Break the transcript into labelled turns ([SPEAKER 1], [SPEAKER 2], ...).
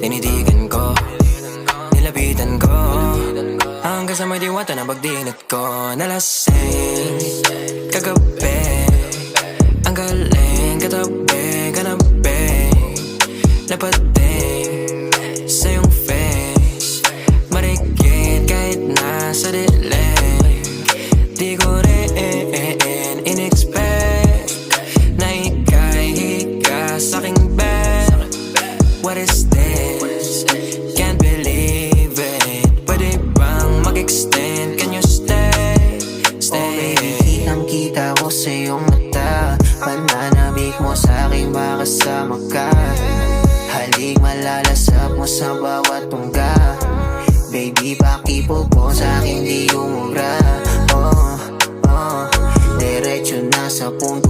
[SPEAKER 1] Tinitigan ko, nilapitan ko, hanggang sa may diwata na pagdinat ko. Nalasing kagabi, ang galing katabi, kanabi, lapating sa iyong face, marikit kahit nasa dilim. Di ko rin in-expect na ika'y hika sa'king bed. What is this? Can't believe it. Pwede bang mag-extend? Can you stay? Stay.
[SPEAKER 2] Oh baby, kitang-kita ko sa iyong mata, pananabik mo sa'king makasama ka. Halik malalasap mo sa bawat tungga. Baby, pakipog mo sa'king di umubra. Diretso na sa punto